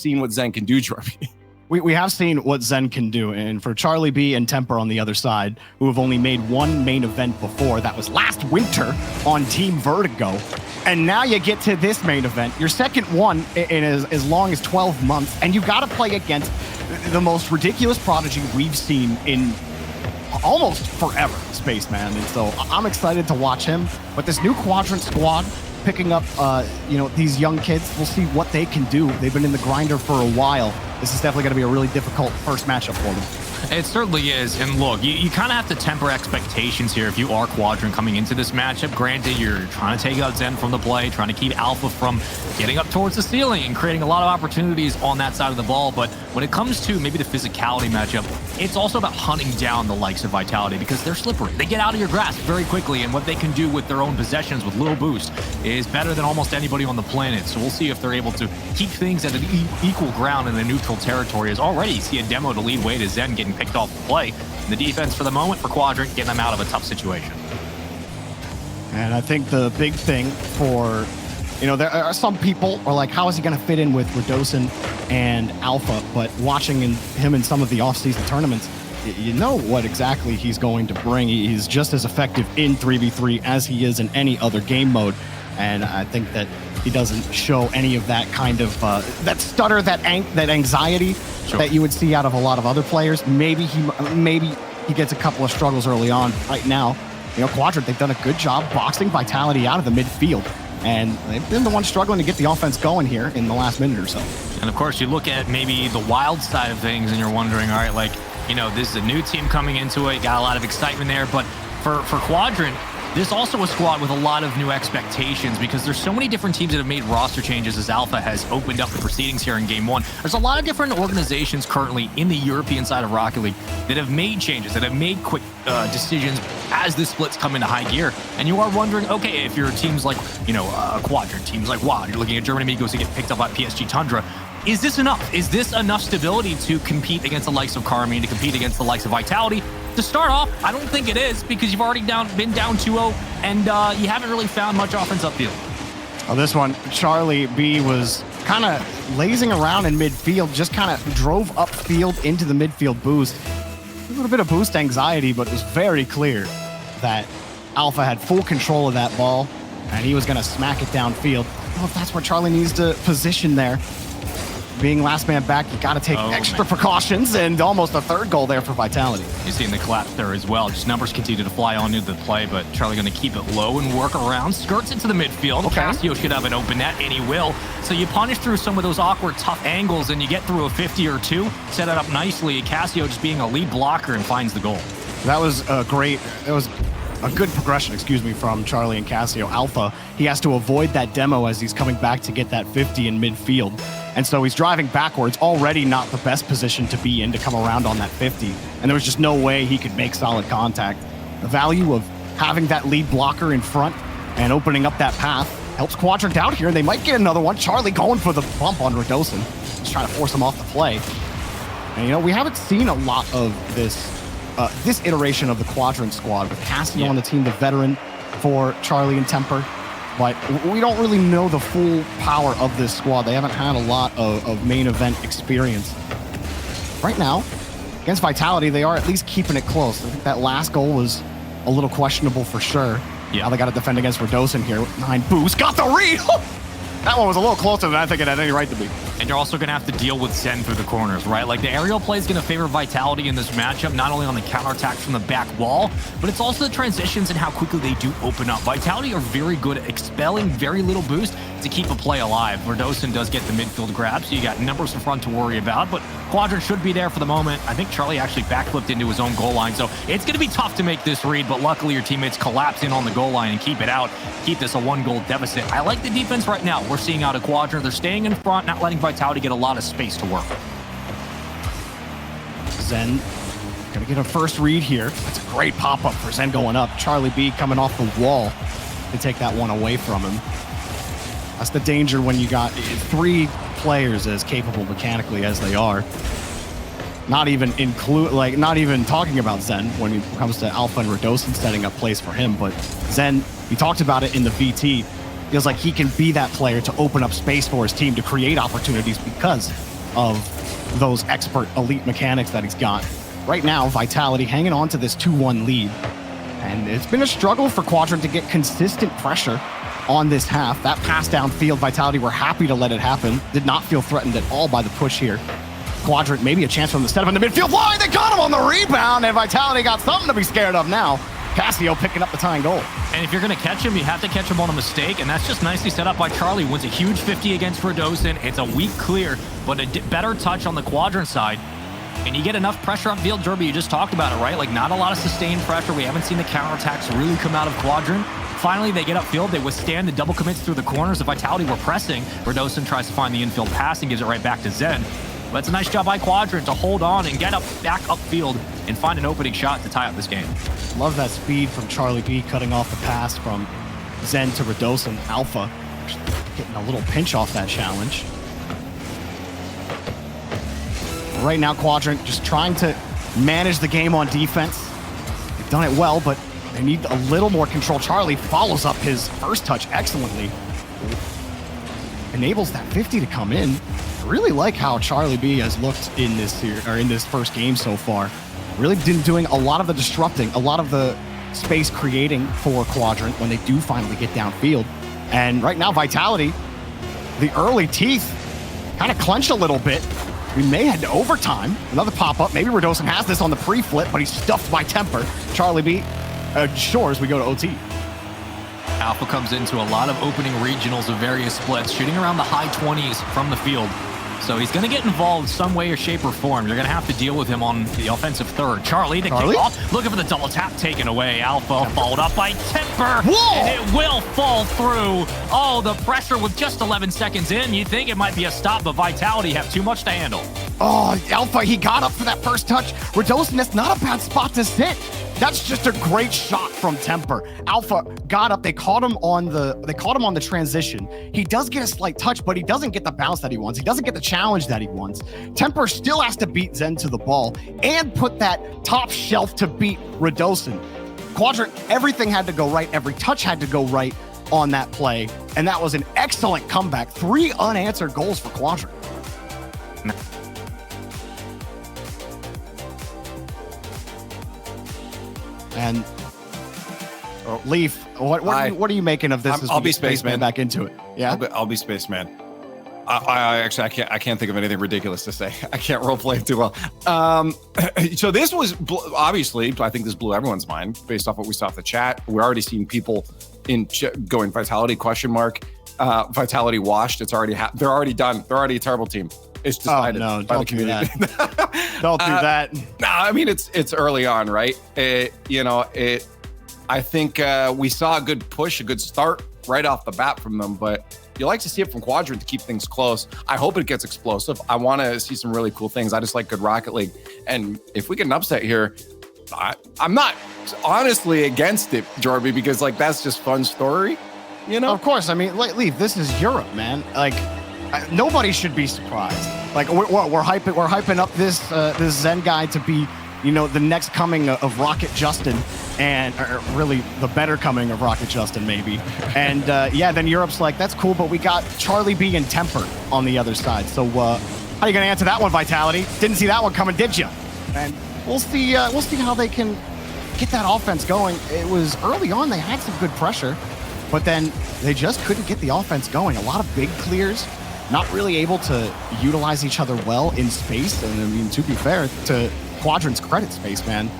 seen what Zen can do, Jorby. We have seen what Zen can do, and for Charlie B and Temper on the other side, who have only made one main event before, that was last winter on Team Vertigo, and now you get to this main event, your second one in as long as 12 months, and you got to play against the most ridiculous prodigy we've seen in almost forever, Spaceman, and so I'm excited to watch him. But this new Quadrant squad, picking up, these young kids, we'll see what they can do. They've been in the grinder for a while. This is definitely going to be a really difficult first matchup for them. It certainly is. And look, you kind of have to temper expectations here if you are Quadrant coming into this matchup. Granted, you're trying to take out Zen from the play, trying to keep Alpha from getting up towards the ceiling and creating a lot of opportunities on that side of the ball. But when it comes to maybe the physicality matchup, it's also about hunting down the likes of Vitality because they're slippery. They get out of your grasp very quickly, and what they can do with their own possessions with little boost is better than almost anybody on the planet. So we'll see if they're able to keep things at an equal ground in a neutral territory, as already see a demo to lead way to Zen getting picked off the play. And the defense for the moment for Quadrant, getting them out of a tough situation. And I think the big thing for, there are some people are like, how is he going to fit in with Radosin and Alpha? But watching him in some of the off-season tournaments, you know what exactly he's going to bring. He's just as effective in 3v3 as he is in any other game mode. And I think that he doesn't show any of that kind of, that stutter, that anxiety that you would see out of a lot of other players. Maybe he gets a couple of struggles early on. Right now, Quadrant, they've done a good job boxing Vitality out of the midfield. And they've been the ones struggling to get the offense going here in the last minute or so. And of course, you look at maybe the wild side of things and you're wondering, all right, this is a new team coming into it, got a lot of excitement there. But for Quadrant, there's also a squad with a lot of new expectations because there's so many different teams that have made roster changes as Alpha has opened up the proceedings here in Game 1. There's a lot of different organizations currently in the European side of Rocket League that have made changes, that have made quick decisions as the splits come into high gear. And you are wondering, okay, if you're teams like, Quadrant, teams like WoW, you're looking at German Amigos to get picked up by PSG Tundra, is this enough? Is this enough stability to compete against the likes of Carmine, to compete against the likes of Vitality? To start off, I don't think it is because you've already been down 2-0 and you haven't really found much offense upfield. Well, this one, Charlie B was kind of lazing around in midfield, just kind of drove upfield into the midfield boost. A little bit of boost anxiety, but it was very clear that Alpha had full control of that ball and he was going to smack it downfield. I don't know if that's where Charlie needs to position there. Being last man back, you got to take extra precautions, and almost a third goal there for Vitality. You're seeing the collapse there as well. Just numbers continue to fly on into the play, but Charlie going to keep it low and work around. Skirts into the midfield. Okay. Cassio should have an open net, and he will. So you punish through some of those awkward, tough angles, and you get through a 50 or two, set it up nicely. Cassio just being a lead blocker and finds the goal. That was a good progression, from Charlie and Cassio. Alpha, he has to avoid that demo as he's coming back to get that 50 in midfield. And so he's driving backwards, already not the best position to be in to come around on that 50. And there was just no way he could make solid contact. The value of having that lead blocker in front and opening up that path helps Quadrant out here. They might get another one. Charlie going for the bump on Radosin, just trying to force him off the play. And, we haven't seen a lot of this iteration of the Quadrant squad with Cassio on the team, the veteran for Charlie and Temper. But we don't really know the full power of this squad. They haven't had a lot of main event experience. Right now, against Vitality, they are at least keeping it close. I think that last goal was a little questionable for sure. Yeah. Now they got to defend against Radosin here with 9 boost. Got the read! That one was a little closer than I think it had any right to be. And you're also going to have to deal with Zen through the corners, right? Like, the aerial play is going to favor Vitality in this matchup, not only on the counterattack from the back wall, but it's also the transitions and how quickly they do open up. Vitality are very good at expelling very little boost to keep a play alive. Radosin does get the midfield grab, so you got numbers in front to worry about, but Quadrant should be there for the moment. I think Charlie actually backflipped into his own goal line, so it's going to be tough to make this read, but luckily your teammates collapse in on the goal line and keep it out, keep this a 1-goal deficit. I like the defense right now. We're seeing out of Quadrant. They're staying in front, not letting Vitality get a lot of space to work. Zen gonna get a first read here. That's a great pop-up for Zen going up. Charlie B coming off the wall to take that one away from him. That's the danger when you got 3 players as capable mechanically as they are. Not even talking about Zen when it comes to Alpha and Radosin setting up plays for him, but Zen, we talked about it in the VT, feels like he can be that player to open up space for his team to create opportunities because of those expert elite mechanics that he's got. Right now, Vitality hanging on to this 2-1 lead. And it's been a struggle for Quadrant to get consistent pressure on this half. That pass downfield, Vitality were happy to let it happen. Did not feel threatened at all by the push here. Quadrant, maybe a chance from the setup in the midfield line. They got him on the rebound, and Vitality got something to be scared of now. Cassio picking up the tying goal. And if you're going to catch him, you have to catch him on a mistake, and that's just nicely set up by Charlie. Wins a huge 50 against Radosin. It's a weak clear, but a better touch on the Quadrant side. And you get enough pressure upfield, Derby, you just talked about it, right? Like, not a lot of sustained pressure. We haven't seen the counterattacks really come out of Quadrant. Finally, they get upfield. They withstand the double commits through the corners. The Vitality were pressing. Radosin tries to find the infield pass and gives it right back to Zen. But it's a nice job by Quadrant to hold on and get back upfield and find an opening shot to tie up this game. Love that speed from Charlie B, cutting off the pass from Zen to Radosin. Alpha getting a little pinch off that challenge. Right now, Quadrant just trying to manage the game on defense. They've done it well, but they need a little more control. Charlie follows up his first touch excellently. Enables that 50 to come in. I really like how Charlie B has looked in this first game so far. Really been doing a lot of the disrupting, a lot of the space creating for Quadrant when they do finally get downfield. And right now, Vitality, the early teeth kind of clench a little bit. We may head to overtime. Another pop-up. Maybe Radosin has this on the pre-flip, but he's stuffed by Temper. Charlie B shores we go to OT. Alpha comes into a lot of opening regionals of various splits, shooting around the high 20s from the field. So he's going to get involved some way or shape or form. You're going to have to deal with him on the offensive third. Charlie to kick off, looking for the double tap taken away. Alpha followed up by Temper, and it will fall through. Oh, the pressure with just 11 seconds in. You'd think it might be a stop, but Vitality have too much to handle. Oh, Alpha, he got up for that first touch. Radosin, that's not a bad spot to sit. That's just a great shot from Temper. Alpha got up. They caught him on the transition. He does get a slight touch, but he doesn't get the bounce that he wants. He doesn't get the challenge that he wants. Temper still has to beat Zen to the ball and put that top shelf to beat Radosin. Quadrant, everything had to go right. Every touch had to go right on that play, and that was an excellent comeback. 3 unanswered goals for Quadrant. And Leaf, what are you making of this? I'll be Spaceman back into it. Yeah, I'll be Spaceman. I can't think of anything ridiculous to say. I can't role play too well. So this was obviously, I think this blew everyone's mind based off what we saw off the chat. We're already seeing people going Vitality ? Vitality washed. It's already they're already done. They're already a terrible team. It's decided. Oh, no, don't do that. Don't do that. No, I mean it's early on, right? I think we saw a good push, a good start right off the bat from them, but you like to see it from Quadrant to keep things close. I hope it gets explosive. I want to see some really cool things. I just like good Rocket League, and if we get an upset here, I'm not honestly against it, Jorby, because like that's just fun story, you know. Of course, I mean, Leaf, this is Europe, man. Like. Nobody should be surprised. Like we're hyping up this Zen guy to be, the next coming of Rocket Justin, and really the better coming of Rocket Justin maybe. And then Europe's like, that's cool, but we got Charlie B and Temper on the other side. So how are you gonna answer that one, Vitality? Didn't see that one coming, did you? And we'll see how they can get that offense going. It was early on, they had some good pressure, but then they just couldn't get the offense going. A lot of big clears. Not really able to utilize each other well in space. And I mean, to be fair, to Quadrant's credit, Spaceman,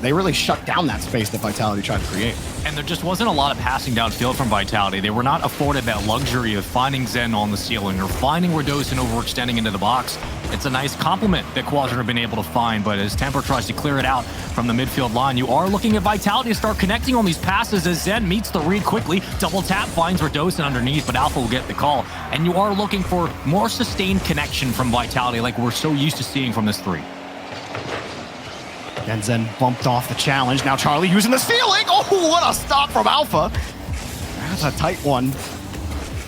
they really shut down that space that Vitality tried to create. And there just wasn't a lot of passing downfield from Vitality. They were not afforded that luxury of finding Zen on the ceiling or finding Radosin overextending into the box. It's a nice compliment that Quadrant have been able to find, but as Temper tries to clear it out from the midfield line, you are looking at Vitality to start connecting on these passes as Zen meets the read quickly. Double tap finds Radosin underneath, but Alpha will get the call. And you are looking for more sustained connection from Vitality like we're so used to seeing from this 3. And Zen bumped off the challenge. Now Charlie using the ceiling. Oh, what a stop from Alpha. That's a tight one.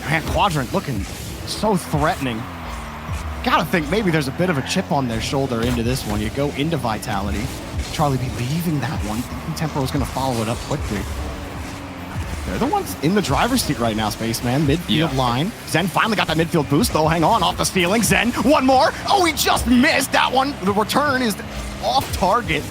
Man, Quadrant looking so threatening. Gotta think maybe there's a bit of a chip on their shoulder into this one. You go into Vitality. Charlie be leaving that one. Thinking Tempo was going to follow it up quickly. They're the ones in the driver's seat right now, Spaceman. Midfield line. Zen finally got that midfield boost, though. Hang on, off the stealing. Zen, one more. Oh, he just missed that one. The return is off target.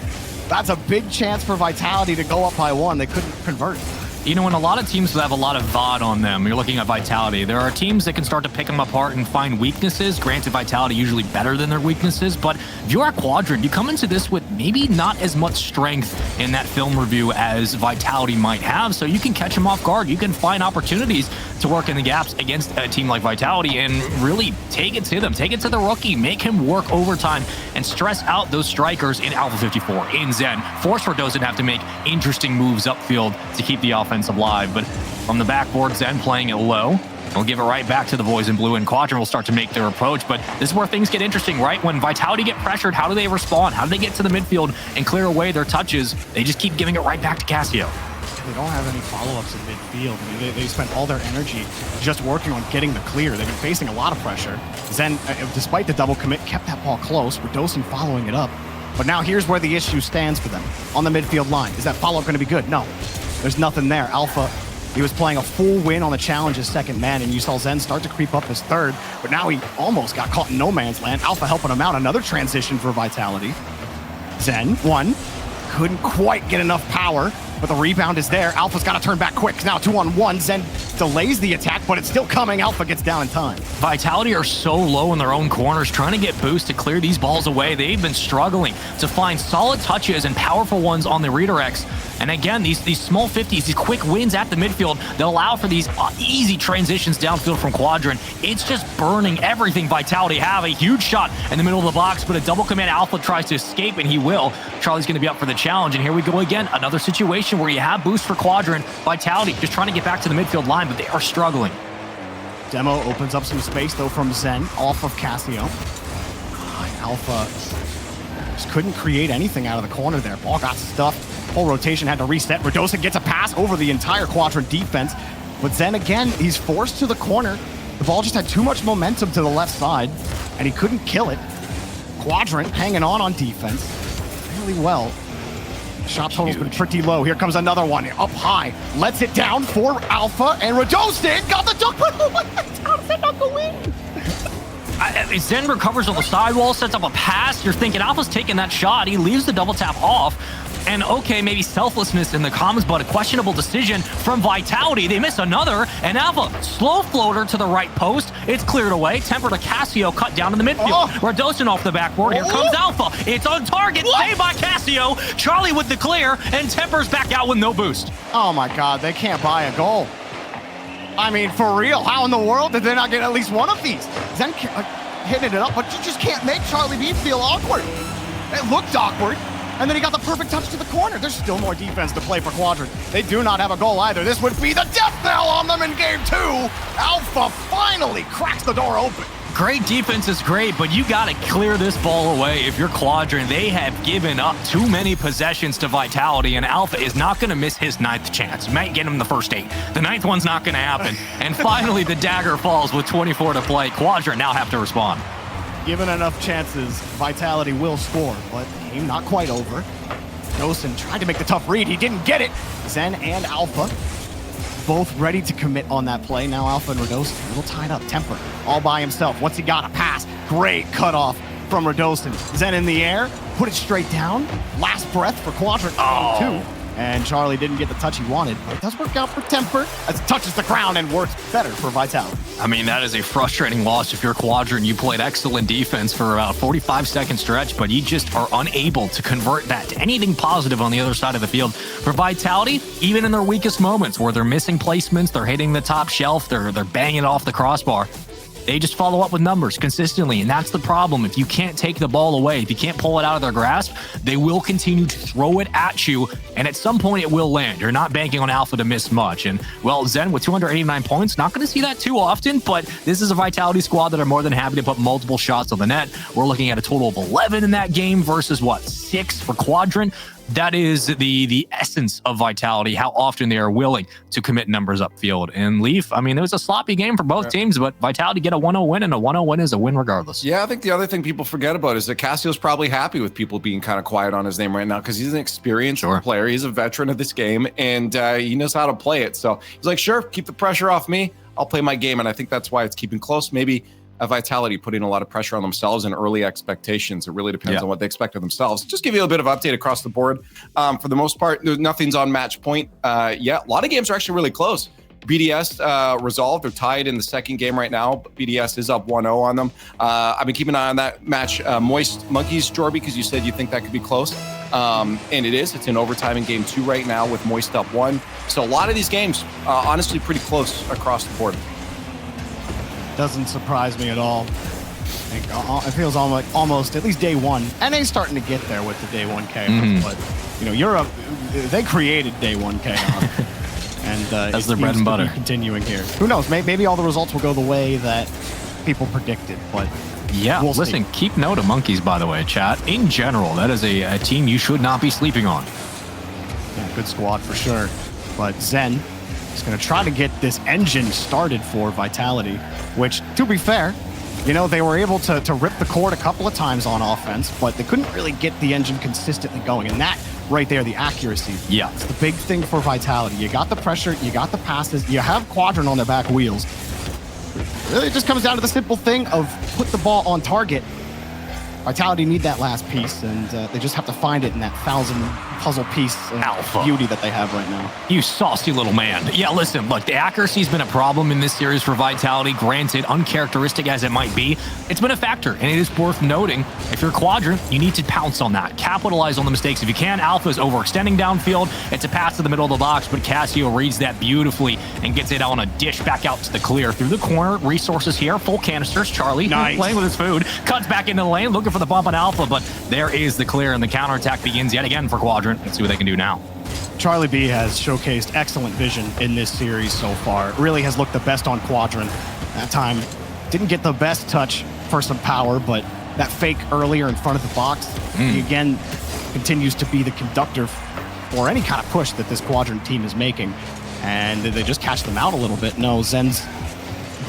That's a big chance for Vitality to go up by 1. They couldn't convert. You know, when a lot of teams have a lot of VOD on them, you're looking at Vitality, there are teams that can start to pick them apart and find weaknesses. Granted, Vitality usually better than their weaknesses, but if you're a Quadrant, you come into this with maybe not as much strength in that film review as Vitality might have, so you can catch them off guard. You can find opportunities to work in the gaps against a team like Vitality and really take it to them. Take it to the rookie, make him work overtime, and stress out those strikers in Alpha 54, in Zen. Force doesn't have to make interesting moves upfield to keep the offense alive, but from the backboard, Zen playing it low. We'll give it right back to the boys in blue, and Quadrant will start to make their approach. But this is where things get interesting, right? When Vitality get pressured, how do they respond? How do they get to the midfield and clear away their touches? They just keep giving it right back to Casio. They don't have any follow-ups in midfield. I mean, they spent all their energy just working on getting the clear. They've been facing a lot of pressure. Zen, despite the double commit, kept that ball close. Radosin following it up. But now here's where the issue stands for them. On the midfield line, is that follow-up going to be good? No. There's nothing there. Alpha, he was playing a full win on the challenge as second man, and you saw Zen start to creep up as third, but now he almost got caught in no man's land. Alpha helping him out. Another transition for Vitality. Zen, one. Couldn't quite get enough power, but the rebound is there. Alpha's got to turn back quick. Now 2-on-1. Zen delays the attack, but it's still coming. Alpha gets down in time. Vitality are so low in their own corners, trying to get boost to clear these balls away. They've been struggling to find solid touches and powerful ones on the redirects. And again, these small 50s, these quick wins at the midfield, they'll allow for these easy transitions downfield from Quadrant. It's just burning everything Vitality have. A huge shot in the middle of the box, but a double command Alpha tries to escape, and he will. Charlie's going to be up for the challenge, and here we go again. Another situation where you have boost for Quadrant. Vitality just trying to get back to the midfield line, but they are struggling. Demo opens up some space, though, from Zen off of Casio. Alpha just couldn't create anything out of the corner there. Ball got stuffed. Whole rotation had to reset. Radosin gets a pass over the entire Quadrant defense. But Zen, again, he's forced to the corner. The ball just had too much momentum to the left side, and he couldn't kill it. Quadrant hanging on defense really well. Shot total's been pretty low. Here comes another one up high. Lets it down for Alpha, and Radosin got the dunk, but how does that not go in? Zen recovers on the sidewall, sets up a pass. You're thinking Alpha's taking that shot. He leaves the double tap off. And okay, maybe selflessness in the comms, but a questionable decision from Vitality. They miss another, and Alpha, slow floater to the right post. It's cleared away. Temper to Casio, cut down in the midfield. Radosin off the backboard. Here comes Alpha. It's on target. Saved by Casio. Charlie with the clear, and Temper's back out with no boost. Oh my God, they can't buy a goal. I mean, for real, how in the world did they not get at least one of these? Zen hitting it up, but you just can't make Charlie B feel awkward. It looked awkward. And then he got the perfect touch to the corner. There's still more defense to play for Quadrant. They do not have a goal either. This would be the death knell on them in game 2. Alpha finally cracks the door open. Great defense is great, but you got to clear this ball away if you're Quadrant. They have given up too many possessions to Vitality, and Alpha is not going to miss his 9th chance. Might get him the first 8. The 9th one's not going to happen. And finally, the dagger falls with 24 to play. Quadrant now have to respond. Given enough chances, Vitality will score, but game not quite over. Dosen tried to make the tough read. He didn't get it. Zen and Alpha both ready to commit on that play. Now Alpha and Radosin a little tied up. Temper all by himself. Once he got a pass, great cutoff from Radosin. Zen in the air, put it straight down. Last breath for Quadrant. Two. And Charlie didn't get the touch he wanted, but it does work out for Temper as it touches the ground and works better for Vitality. I mean, that is a frustrating loss if you're Quadrant. You played excellent defense for about a 45-second stretch, but you just are unable to convert that to anything positive on the other side of the field. For Vitality, even in their weakest moments where they're missing placements, they're hitting the top shelf, they're banging it off the crossbar, they just follow up with numbers consistently, and that's the problem. If you can't take the ball away, if you can't pull it out of their grasp, they will continue to throw it at you, and at some point it will land. You're not banking on Alpha to miss much. And, well, Zen with 289 points, not going to see that too often, but this is a Vitality squad that are more than happy to put multiple shots on the net. We're looking at a total of 11 in that game versus, 6 for Quadrant. That is the essence of Vitality, how often they are willing to commit numbers upfield. And Leaf, I mean, it was a sloppy game for both teams, but Vitality get a 1-0 win, and a 1-0 win is a win regardless. Yeah, I think the other thing people forget about is that Cassio's probably happy with people being kind of quiet on his name right now because he's an experienced player. He's a veteran of this game, and he knows how to play it. So he's like, sure, keep the pressure off me. I'll play my game, and I think that's why it's keeping close. Maybe Vitality putting a lot of pressure on themselves and early expectations. It really depends on what they expect of themselves. Just give you a bit of update across the board. For the most part, nothing's on match point. A lot of games are actually really close. BDS resolved. They're tied in the second game right now. BDS is up 1-0 on them. I've been keeping an eye on that match. Moist Monkeys, Jorby, because you said you think that could be close. And it is. It's in overtime in game 2 right now with Moist up 1. So a lot of these games, honestly, pretty close across the board. Doesn't surprise me at all. It feels almost at least day one. NA's starting to get there with the day one chaos, but you know, Europe, they created day one chaos. And that's their bread and butter. Continuing here. Who knows? Maybe all the results will go the way that people predicted, but yeah, listen, keep note of Monkeys, by the way, chat. In general, that is a team you should not be sleeping on. Yeah, good squad for sure. But Zen is going to try to get this engine started for Vitality, which, to be fair, you know, they were able to rip the cord a couple of times on offense, but they couldn't really get the engine consistently going. And that right there, the accuracy. Yeah. It's the big thing for Vitality. You got the pressure, you got the passes, you have Quadrant on their back wheels. Really, it just comes down to the simple thing of put the ball on target. Vitality need that last piece, and they just have to find it in that 1,000 puzzle piece of beauty that they have right now. You saucy little man. Yeah, listen, look, the accuracy's been a problem in this series for Vitality. Granted, uncharacteristic as it might be, it's been a factor, and it is worth noting, if you're Quadrant, you need to pounce on that. Capitalize on the mistakes if you can. Alpha's overextending downfield. It's a pass to the middle of the box, but Cassio reads that beautifully and gets it on a dish back out to the clear. Through the corner, resources here, full canisters. Charlie, playing with his food, cuts back into the lane, looking for the bump on Alpha, but there is the clear, and the counterattack begins yet again for Quadrant. Let's see what they can do now. Charlie B has showcased excellent vision in this series so far. Really has looked the best on Quadrant. That time, didn't get the best touch for some power, but that fake earlier in front of the box, he again continues to be the conductor for any kind of push that this Quadrant team is making. And they just catch them out a little bit. No, Zen's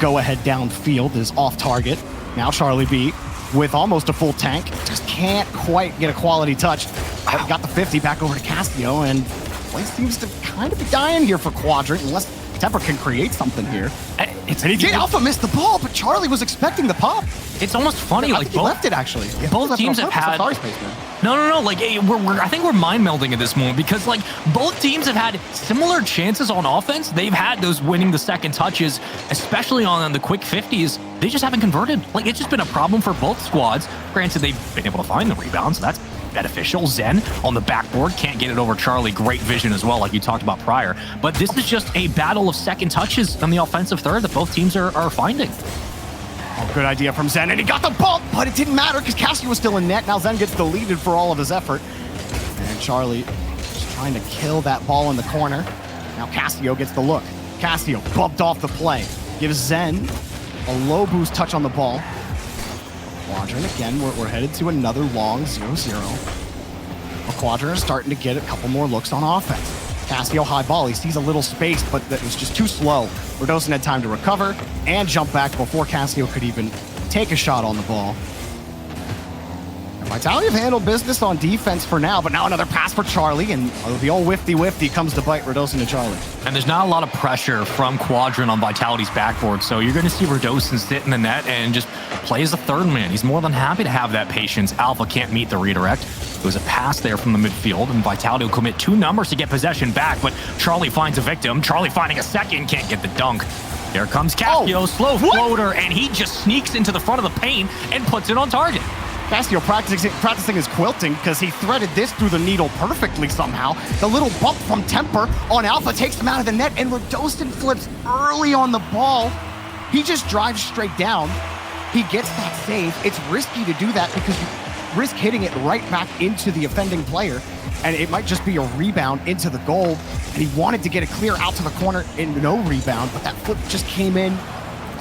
go-ahead downfield is off target. Now Charlie B with almost a full tank, just can't quite get a quality touch. Got the 50 back over to Castillo, and play seems to kind of be dying here for Quadrant, unless Temper can create something here. Alpha missed the ball, but Charlie was expecting the pop. It's almost funny, like he left it actually. Both teams have had. No. Like I think we're mind melding at this moment because like both teams have had similar chances on offense. They've had those winning the second touches, especially on the quick 50s. They just haven't converted. Like it's just been a problem for both squads. Granted, they've been able to find the rebounds, so that's beneficial. Zen on the backboard can't get it over Charlie. Great vision as well, like you talked about prior. But this is just a battle of second touches on the offensive third that both teams are finding. Oh, good idea from Zen, and he got the bump, but it didn't matter because Cassio was still in net. Now Zen gets deleted for all of his effort. And Charlie just trying to kill that ball in the corner. Now Cassio gets the look. Cassio bumped off the play. Gives Zen a low boost touch on the ball. Quadrant again, we're headed to another long 0-0. Quadrant is starting to get a couple more looks on offense. Cassio high ball, he sees a little space, but that was just too slow. Redosin had time to recover and jump back before Cassio could even take a shot on the ball. Vitality have handled business on defense for now, but now another pass for Charlie, and the old whifty comes to bite Redosin and Charlie. And there's not a lot of pressure from Quadrant on Vitality's backboard, so you're going to see Redosin sit in the net and just play as a third man. He's more than happy to have that patience. Alpha can't meet the redirect. It was a pass there from the midfield, and Vitality will commit 2 numbers to get possession back, but Charlie finds a victim. Charlie finding a second, can't get the dunk. There comes Cassio, slow floater, and he just sneaks into the front of the paint and puts it on target. Cassio practicing his quilting because he threaded this through the needle perfectly somehow. The little bump from Temper on Alpha takes him out of the net, and Redosin flips early on the ball. He just drives straight down. He gets that save. It's risky to do that because you risk hitting it right back into the offending player, and it might just be a rebound into the goal. And he wanted to get it clear out to the corner and no rebound, but that flip just came in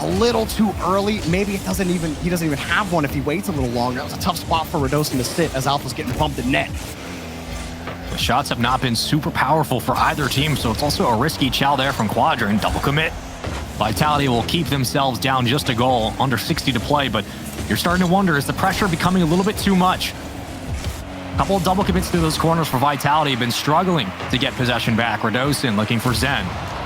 a little too early. Maybe he doesn't even have one if he waits a little longer. That was a tough spot for Redosin to sit as Alpha's getting bumped in net. The shots have not been super powerful for either team, so it's also a risky chow there from Quadrant. Double commit. Vitality will keep themselves down just a goal, under 60 to play, but you're starting to wonder, is the pressure becoming a little bit too much? A couple of double commits through those corners for Vitality, have been struggling to get possession back. Radosin looking for Zen.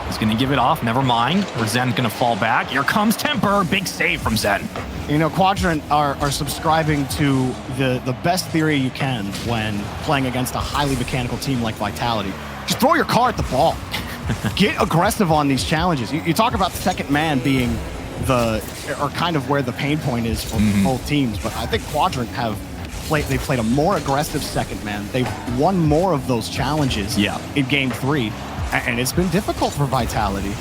He's going to give it off, never mind. Or Zen's going to fall back. Here comes Temper, big save from Zen. You know, Quadrant are subscribing to the best theory you can when playing against a highly mechanical team like Vitality. Just throw your car at the ball. Get aggressive on these challenges. You talk about the second man being kind of where the pain point is for both teams, but I think Quadrant they played a more aggressive second man. They've won more of those challenges in game 3, and it's been difficult for Vitality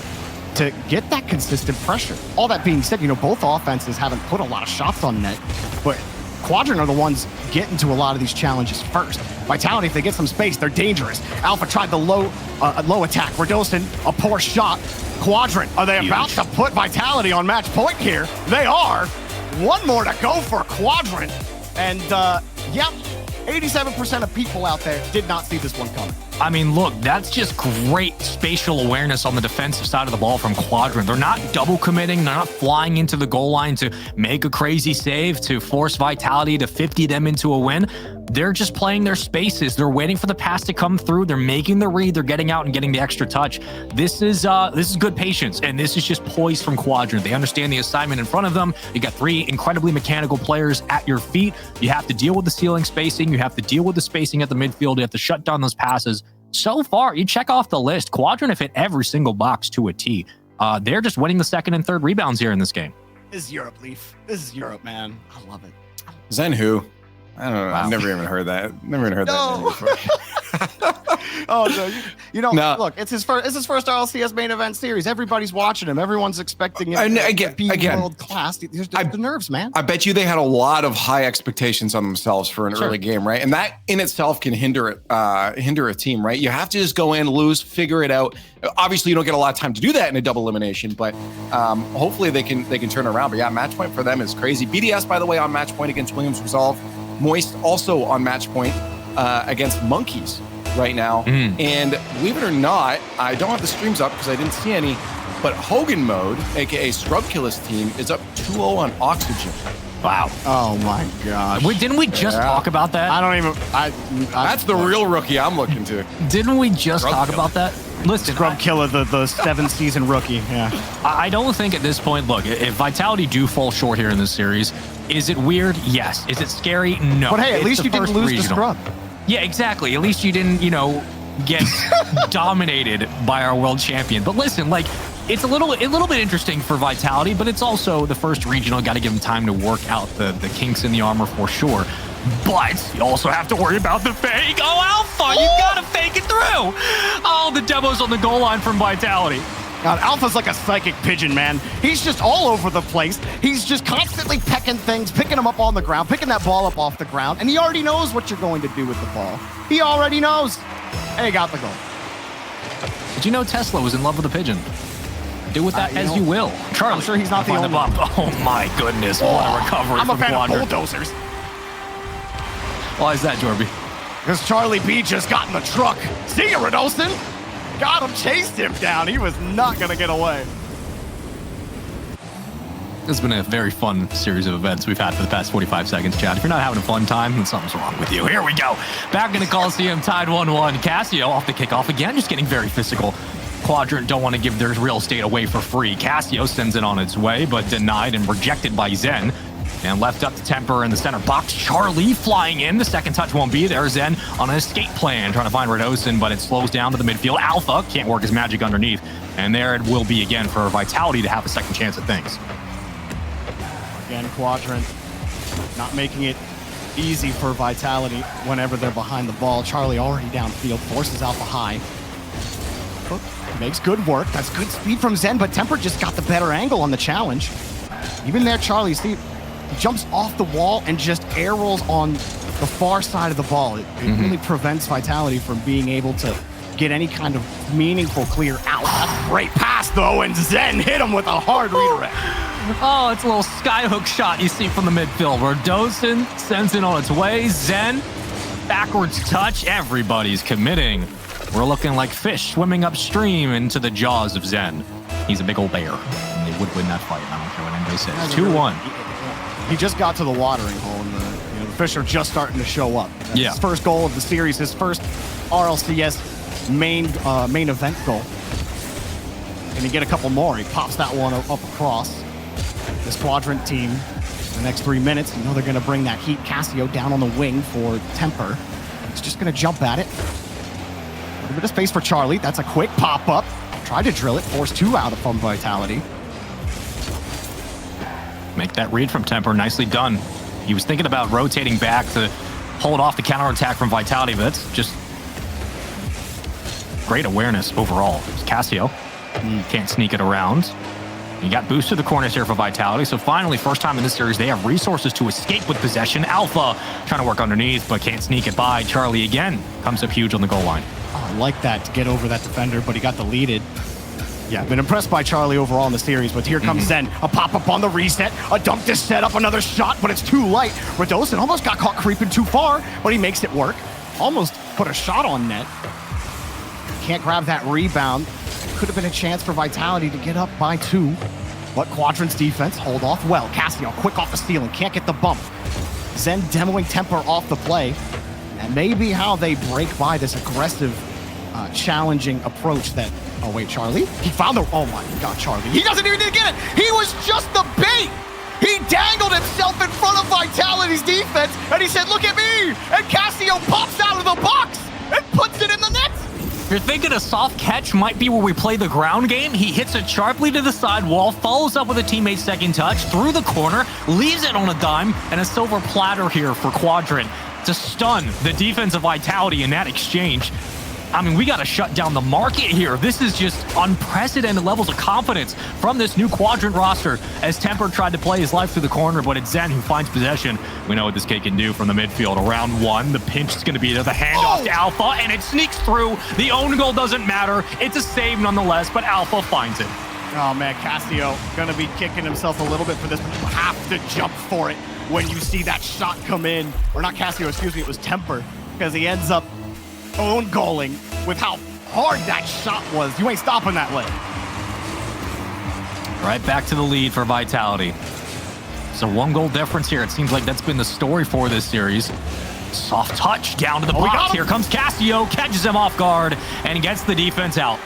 to get that consistent pressure. All that being said, you know, both offenses haven't put a lot of shots on net, but Quadrant are the ones getting to a lot of these challenges first. Vitality, if they get some space, they're dangerous. Alpha tried the low attack. Radosin, a poor shot. Quadrant, are they about to put Vitality on match point here? They are. One more to go for Quadrant. And, yep, 87% of people out there did not see this one coming. I mean, look, that's just great spatial awareness on the defensive side of the ball from Quadrant. They're not double committing. They're not flying into the goal line to make a crazy save, to force Vitality to 50 them into a win. They're just playing their spaces. They're waiting for the pass to come through. They're making the read. They're getting out and getting the extra touch. This is good patience, and this is just poise from Quadrant. They understand the assignment in front of them. You got 3 incredibly mechanical players at your feet. You have to deal with the ceiling spacing. You have to deal with the spacing at the midfield. You have to shut down those passes. So far, you check off the list, Quadrant have hit every single box to a T. They're just winning the second and third rebounds here in this game. This is Europe, Leaf. This is Europe, man. I love it. Zen who? I don't know. Wow. I've never even heard that. Never even heard that name before. Oh no! No. Look, it's his first RLCS main event series. Everybody's watching him. Everyone's expecting him to be world class. The nerves, man. I bet you they had a lot of high expectations on themselves for an early game, right? And that in itself can hinder a team, right? You have to just go in, lose, figure it out. Obviously, you don't get a lot of time to do that in a double elimination, but hopefully they can turn around. But yeah, match point for them is crazy. BDS, by the way, on match point against Williams Resolve. Moist also on match point against Monkeys right now. And believe it or not, I don't have the streams up because I didn't see any, but Hogan Mode, aka Scrubkiller's team, is up 2-0 on Oxygen. Wow. Oh my gosh. Didn't we just talk about that? I don't even. That's the real rookie I'm looking to. Didn't we just talk about that? Listen, Scrubkiller, the 7th-season rookie. Yeah. I don't think at this point, look, if Vitality do fall short here in this series, is it weird? Yes. Is it scary? No. But hey, at least you didn't lose to Scrub. Yeah, exactly. At least you didn't, get dominated by our world champion. But listen, like, it's a little bit interesting for Vitality, but it's also the first regional. Got to give them time to work out the kinks in the armor for sure. But you also have to worry about the fake. Oh, Alpha, you gotta fake it through. Oh, the demos on the goal line from Vitality. God, Alpha's like a psychic pigeon, man. He's just all over the place. He's just constantly pecking things, picking them up on the ground, picking that ball up off the ground, and he already knows what you're going to do with the ball. He already knows. And he got the goal. Did you know Tesla was in love with a pigeon? Do with that as you will. Charlie, I'm sure he's not the only one. Oh my goodness, what a recovery I'm a fan Quadrant. of bulldozers. Why is that, Jorby? Because Charlie B just got in the truck. See ya, Radosin. Got him, chased him down. He was not going to get away. This has been a very fun series of events we've had for the past 45 seconds, Chad. If you're not having a fun time, then something's wrong with you. Here we go. Back in the Coliseum, tied 1-1. Cassio off the kickoff again, just getting very physical. Quadrant don't want to give their real estate away for free. Cassio sends it on its way, but denied and rejected by Zen. And left up to Temper in the center box. Charlie flying in. The second touch won't be there. Zen on an escape plan, trying to find Radosin, but it slows down to the midfield. Alpha can't work his magic underneath. And there it will be again for Vitality to have a second chance at things. Again, Quadrant not making it easy for Vitality whenever they're behind the ball. Charlie already downfield, forces Alpha high. Makes good work. That's good speed from Zen, but Temper just got the better angle on the challenge. Even there, Charlie, see, jumps off the wall and just air rolls on the far side of the ball. It really prevents Vitality from being able to get any kind of meaningful clear out. That's a great pass, though, and Zen hit him with a hard redirect. Oh, it's a little skyhook shot you see from the midfield where Radosin sends it on its way. Zen backwards touch. Everybody's committing. We're looking like fish swimming upstream into the jaws of Zen. He's a big old bear. And they would win that fight. I don't care what anybody says. 2-1. He just got to the watering hole, and the fish are just starting to show up. That's his first goal of the series, his first RLCS main event goal. Can he get a couple more? He pops that one up across. This Quadrant team, the next 3 minutes, you know they're going to bring that heat. Casio down on the wing for Temper. He's just going to jump at it. A little bit of space for Charlie. That's a quick pop-up. Tried to drill it, forced 2 out from Vitality. Make that read from Temper. Nicely done. He was thinking about rotating back to hold off the counterattack from Vitality, but that's just great awareness overall. Casio can't sneak it around. He got boost to the corners here for Vitality, so finally, first time in this series, they have resources to escape with possession. Alpha trying to work underneath, but can't sneak it by. Charlie again comes up huge on the goal line. Oh, I like that to get over that defender, but he got deleted. Yeah, been impressed by Charlie overall in the series, but here comes Zen. A pop-up on the reset, a dunk to set up, another shot, but it's too light. Radosin almost got caught creeping too far, but he makes it work. Almost put a shot on net. Can't grab that rebound. Could have been a chance for Vitality to get up by 2, but Quadrant's defense hold off well. Casio quick off the steal and can't get the bump. Zen demoing Temper off the play, and maybe how they break by this aggressive, challenging approach that. Oh wait, Charlie? He found the. Oh my God, Charlie! He doesn't even need to get it. He was just the bait. He dangled himself in front of Vitality's defense, and he said, "Look at me!" And Casio pops out of the box and puts it in the net. You're thinking a soft catch might be where we play the ground game? He hits it sharply to the sidewall, follows up with a teammate's second touch, through the corner, leaves it on a dime, and a silver platter here for Quadrant to stun the defense of Vitality in that exchange. I mean, we got to shut down the market here. This is just unprecedented levels of confidence from this new Quadrant roster as Temper tried to play his life through the corner, but it's Zen who finds possession. We know what this kid can do from the midfield. Around 1, the pinch is going to be there. The handoff to Alpha, and it sneaks through. The own goal doesn't matter. It's a save nonetheless, but Alpha finds it. Oh man, Casio going to be kicking himself a little bit for this, but you have to jump for it when you see that shot come in. Or not Casio, excuse me, it was Temper, because he ends up own goaling with how hard that shot was. You ain't stopping that leg. Right back to the lead for Vitality. So 1 goal difference here. It seems like that's been the story for this series. Soft touch down to the box. Here comes Casio, catches him off guard, and gets the defense out.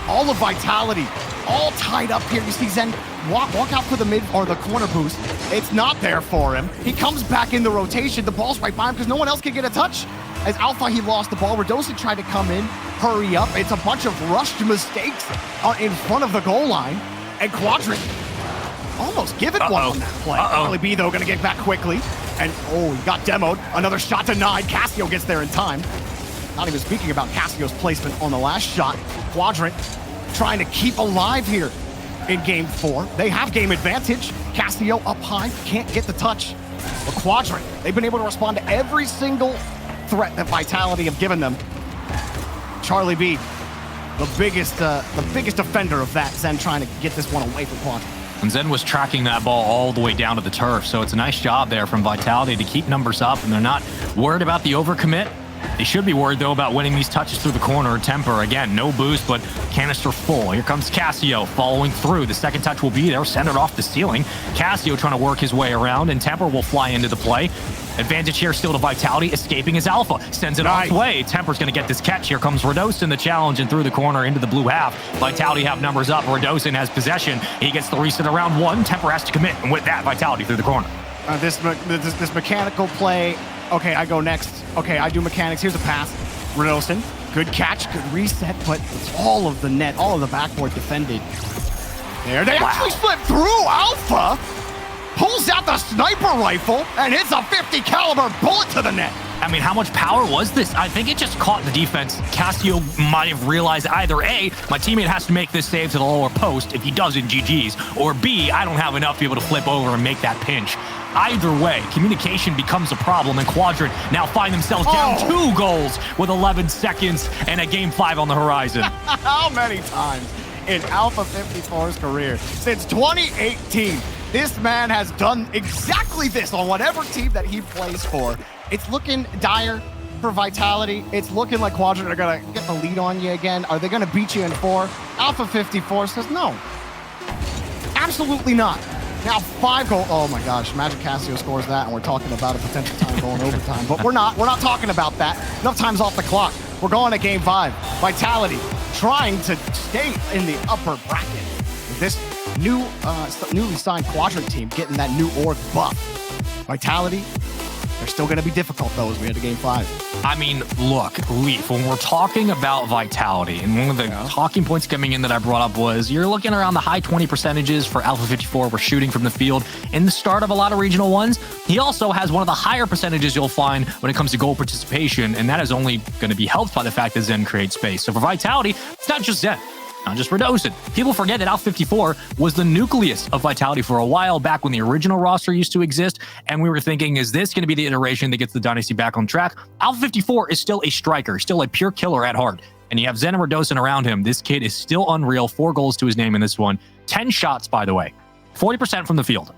All of Vitality, all tied up here. You see Zen walk out for the mid or the corner boost. It's not there for him. He comes back in the rotation. The ball's right by him because no one else can get a touch. As Alpha, he lost the ball. Radosin tried to come in, hurry up. It's a bunch of rushed mistakes in front of the goal line. And Quadrant almost give it one on that play. Charlie B, though, going to get back quickly. And, oh, he got demoed. Another shot denied. Casio gets there in time. Not even speaking about Casio's placement on the last shot. Quadrant trying to keep alive here in Game 4. They have game advantage. Casio up high, can't get the touch. But Quadrant, they've been able to respond to every single threat that Vitality have given them. Charlie B, the biggest offender of that. Zen trying to get this one away from Quadrant. And Zen was tracking that ball all the way down to the turf, so it's a nice job there from Vitality to keep numbers up, and they're not worried about the overcommit. They should be worried, though, about winning these touches through the corner. Temper, again, no boost, but canister full. Here comes Casio following through. The second touch will be there, centered off the ceiling. Casio trying to work his way around, and Temper will fly into the play. Advantage here still to Vitality, escaping as Alpha. Sends it off the way. Temper's going to get this catch. Here comes Radosin, the challenge, and through the corner into the blue half. Vitality have numbers up. Radosin has possession. He gets the reset around 1. Temper has to commit, and with that, Vitality through the corner. This mechanical play. Okay, I go next. Okay, I do mechanics. Here's a pass. Radosin, good catch, good reset, but it's all of the net, all of the backboard defended. There, they actually slip through. Alpha pulls out the sniper rifle and hits a 50 caliber bullet to the net. I mean, how much power was this? I think it just caught the defense. Casio might have realized either A, my teammate has to make this save to the lower post. If he doesn't, GG's. Or B, I don't have enough to be able to flip over and make that pinch. Either way, communication becomes a problem, and Quadrant now find themselves down 2 goals with 11 seconds and a Game 5 on the horizon. How many times in Alpha 54's career since 2018 This man has done exactly this on whatever team that he plays for. It's looking dire for Vitality. It's looking like Quadrant are going to get the lead on you again. Are they going to beat you in 4? Alpha 54 says no. Absolutely not. Now 5 goal. Oh my gosh, Magic Casio scores that, and we're talking about a potential time going overtime. But we're not talking about that. Enough time's off the clock. We're going to game 5. Vitality trying to stay in the upper bracket. This newly signed Quadrant team getting that new org buff. Vitality, they're still going to be difficult though as we head to game 5. I mean, look, Leaf, when we're talking about Vitality, and one of the talking points coming in that I brought up was you're looking around the high 20% for Alpha 54. We're shooting from the field in the start of a lot of regional ones. He also has one of the higher percentages you'll find when it comes to goal participation, and that is only going to be helped by the fact that Zen creates space. So for Vitality, it's not just Zen. Not just Radosin. People forget that Alpha 54 was the nucleus of Vitality for a while back when the original roster used to exist, and we were thinking, is this going to be the iteration that gets the Dynasty back on track? Alpha 54 is still a striker, still a pure killer at heart, and you have Zen and Radosin around him. This kid is still unreal. 4 goals to his name in this one. 10 shots, by the way. 40% from the field.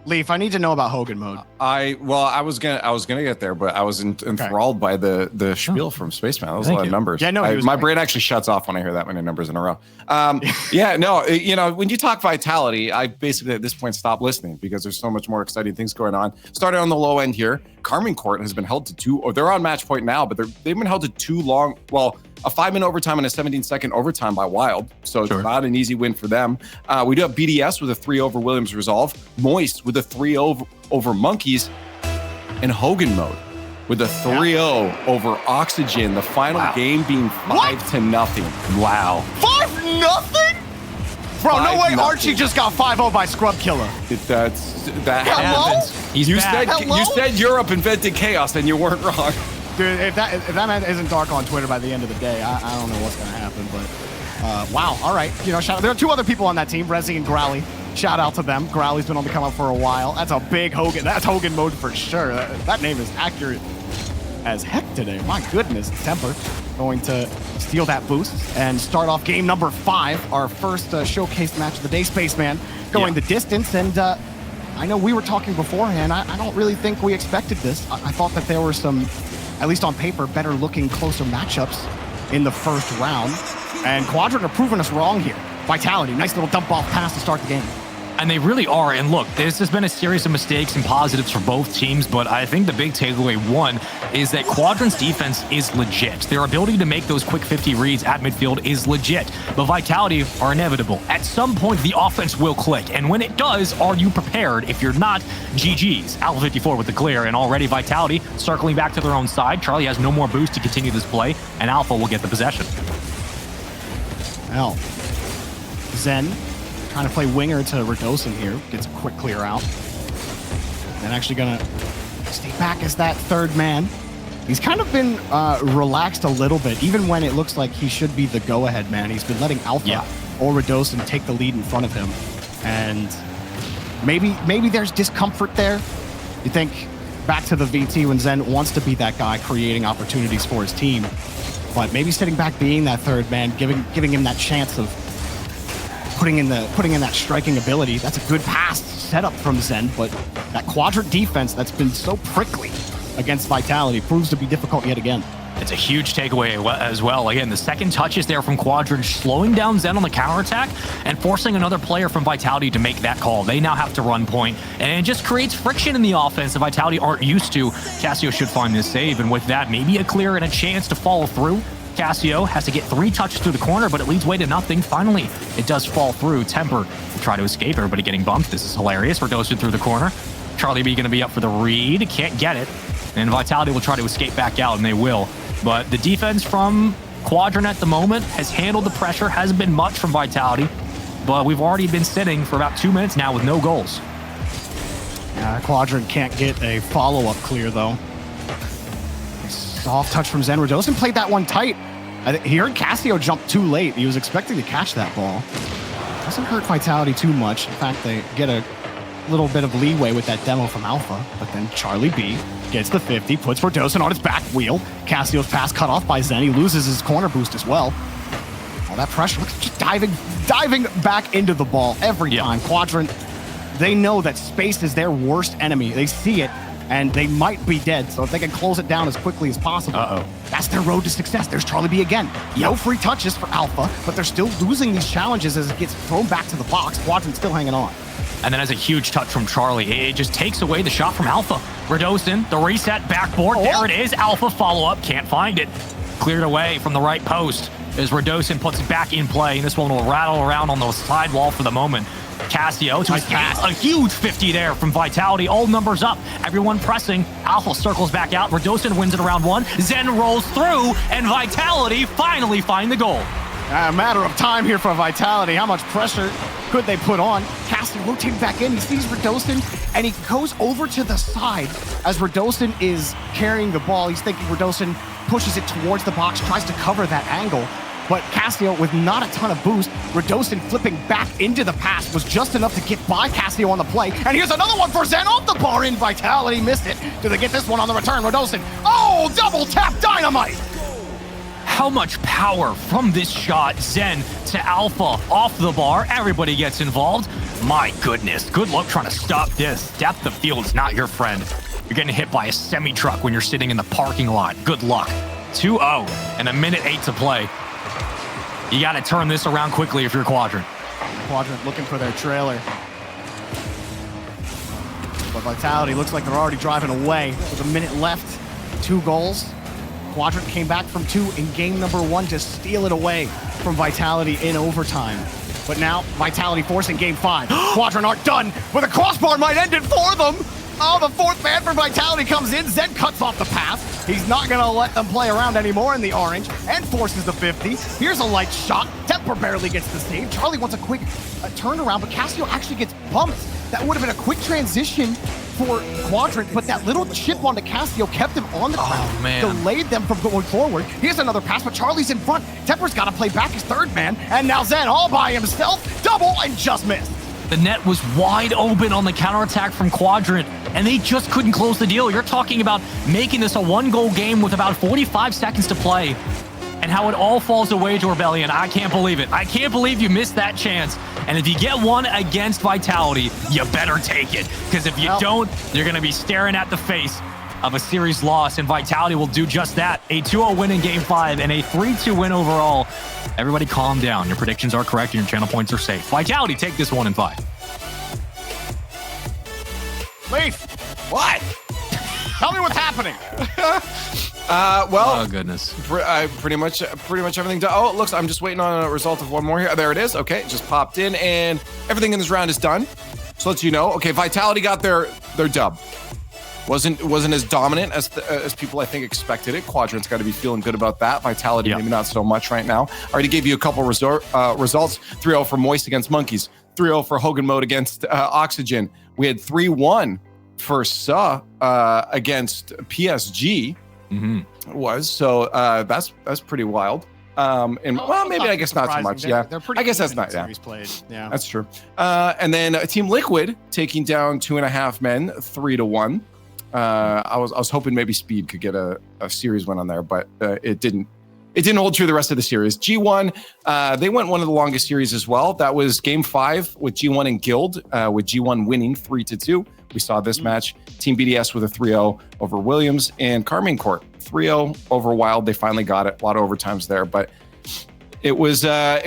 Leaf, I need to know about Hogan mode. I was gonna get there, but I was enthralled by the spiel from Spaceman. That was a lot of numbers. Yeah, no, my brain actually shuts off when I hear that many numbers in a row. Yeah, no, when you talk Vitality, I basically at this point stop listening because there's so much more exciting things going on. Starting on the low end here, Carmine Court has been held to 2, or they're on match point now, but they've been held to 2 long. Well, a 5-minute overtime and a 17-second overtime by Wild. So it's not an easy win for them. We do have BDS with a 3 over Williams Resolve, Moist with a 3 over Monkeys, and Hogan mode with a 3-0 over Oxygen. The final game being 5-0. Wow. 5-0? Bro, no way 5-0. Archie just got 5-0 by Scrub Killer. That happens. You said Europe invented chaos, and you weren't wrong. Dude, if that man isn't dark on Twitter by the end of the day, I don't know what's going to happen. But wow, all right. Shout out. There are 2 other people on that team, Rezi and Growly. Shout out to them. Growly's been on the come up for a while. That's a big Hogan. That's Hogan mode for sure. That name is accurate as heck today. My goodness, Temper going to steal that boost and start off game number 5, our first showcase match of the day. Spaceman going the distance, and I know we were talking beforehand. I don't really think we expected this. I thought that there were some, at least on paper, better looking, closer matchups in the first round. And Quadrant are proving us wrong here. Vitality, nice little dump off pass to start the game. And they really are. And look, this has been a series of mistakes and positives for both teams, but I think the big takeaway, one, is that Quadrant's defense is legit. Their ability to make those quick 50 reads at midfield is legit, but Vitality are inevitable. At some point, the offense will click, and when it does, are you prepared? If you're not, GG's. Alpha 54 with the clear, and already Vitality circling back to their own side. Charlie has no more boost to continue this play, and Alpha will get the possession. Well, Zen trying to play winger to Radosin here. Gets a quick clear out. And actually gonna stay back as that 3rd man. He's kind of been relaxed a little bit, even when it looks like he should be the go-ahead man. He's been letting Alpha or Radosin take the lead in front of him. And maybe there's discomfort there. You think back to the VT when Zen wants to be that guy creating opportunities for his team. But maybe sitting back, being that 3rd man, giving him that chance of putting in that striking ability. That's a good pass setup from Zen, but that Quadrant defense that's been so prickly against Vitality proves to be difficult yet again. It's a huge takeaway as well. Again, the second touch is there from Quadrant, slowing down Zen on the counterattack and forcing another player from Vitality to make that call. They now have to run point, and it just creates friction in the offense that Vitality aren't used to. Casio should find this save, and with that, maybe a clear and a chance to follow through. Casio has to get 3 touches through the corner, but it leads way to nothing. Finally, it does fall through. Temper will try to escape. Everybody getting bumped. This is hilarious. Radosin through the corner. Charlie B going to be up for the read. Can't get it. And Vitality will try to escape back out, and they will. But the defense from Quadrant at the moment has handled the pressure. Hasn't been much from Vitality, but we've already been sitting for about 2 minutes now with no goals. Quadrant can't get a follow-up clear, though. Soft touch from Zen. Radosin played that one tight. He heard Casio jump too late. He was expecting to catch that ball. Doesn't hurt Vitality too much. In fact, they get a little bit of leeway with that demo from Alpha. But then Charlie B gets the 50, puts Radosin on his back wheel. Casio's pass cut off by Zen. He loses his corner boost as well. All that pressure, just diving back into the ball every time. Quadrant They know that space is their worst enemy. They see it, and they might be dead. So if they can close it down as quickly as possible, that's their road to success. There's Charlie B again. No free touches for Alpha, but they're still losing these challenges as it gets thrown back to the box. Quadrant still hanging on. And then as a huge touch from Charlie, it just takes away the shot from Alpha. Radosin, the reset backboard. There it is. Alpha follow-up. Can't find it. Cleared away from the right post as Radosin puts it back in play. And this one will rattle around on the sidewall for the moment. Cassio to his pass. A huge 50 there from Vitality. All numbers up. Everyone pressing. Alpha circles back out. Radosin wins it around one. Zen rolls through, and Vitality finally find the goal. A matter of time here for Vitality. How much pressure could they put on? Cassio rotating back in. He sees Radosin, and he goes over to the side as Radosin is carrying the ball. He's thinking Radosin pushes it towards the box, tries to cover that angle. But Cassio, with not a ton of boost, Radosin flipping back into the pass was just enough to get by Cassio on the play. And here's another one for Zen off the bar in. Vitality missed it. Do they get this one on the return? Radosin, oh, double tap dynamite! How much power from this shot. Zen to Alpha off the bar. Everybody gets involved. My goodness, good luck trying to stop this. Depth of field is not your friend. You're getting hit by a semi-truck when you're sitting in the parking lot. Good luck. 2-0 and a minute 8 to play. You got to turn this around quickly if you're Quadrant. Quadrant looking for their trailer. But Vitality looks like they're already driving away with a minute left. 2 goals. Quadrant came back from 2 in game number 1 to steal it away from Vitality in overtime. But now Vitality forcing game 5. Quadrant aren't done, but the crossbar might end it for them. Oh, the 4th man for Vitality comes in. Zen cuts off the pass. He's not going to let them play around anymore in the orange and forces the 50. Here's a light shot. Temper barely gets the save. Charlie wants a quick turnaround, but Cassio actually gets bumped. That would have been a quick transition for Quadrant, but that little chip onto Cassio kept him on the ground, delayed them from going forward. Here's another pass, but Charlie's in front. Temper's got to play back his 3rd man, and now Zen all by himself, double and just missed. The net was wide open on the counterattack from Quadrant, and they just couldn't close the deal. You're talking about making this a 1-goal game with about 45 seconds to play, and how it all falls away to Rebellion. I can't believe it. I can't believe you missed that chance. And if you get one against Vitality, you better take it, because if you don't, you're going to be staring at the face of a series loss, and Vitality will do just that. A 2-0 win in Game 5 and a 3-2 win overall. Everybody calm down. Your predictions are correct and your channel points are safe. Vitality take this 1 in 5. Leaf, what? Tell me what's happening. Well, oh goodness, pretty much everything done. Oh, it looks, I'm just waiting on a result of one more here. There it is. Okay, it just popped in, and everything in this round is done. So let you know. Okay, Vitality got their dub. Wasn't as dominant as people I think expected it. Quadrant's got to be feeling good about that. Vitality maybe not so much right now. I already gave you a couple results. 3-0 for Moist against Monkeys. 3-0 for Hogan Mode against Oxygen. We had 3-1 for Suh against PSG. Was so that's pretty wild. And well, maybe I guess not so much. They're pretty I guess that's not. Played. Yeah, that's true. And then Team Liquid taking down 2.5 men, 3-1. I was hoping maybe Speed could get a series win on there, but it didn't. It didn't hold true the rest of the series. G1, they went one of the longest series as well. That was Game 5 with G1 and Guild, with G1 winning 3-2. We saw this match. Team BDS with a 3-0 over Williams, and Carmine Court 3-0 over Wild. They finally got it. A lot of overtimes there, but it was a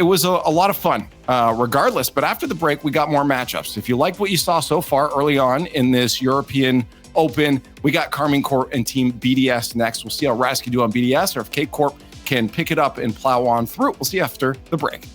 lot of fun regardless. But after the break, we got more matchups. If you liked what you saw so far early on in this European Open, we got Carmine Court and Team BDS next. We'll see how Raz can do on BDS, or if K Corp can pick it up and plow on through. We'll see after the break.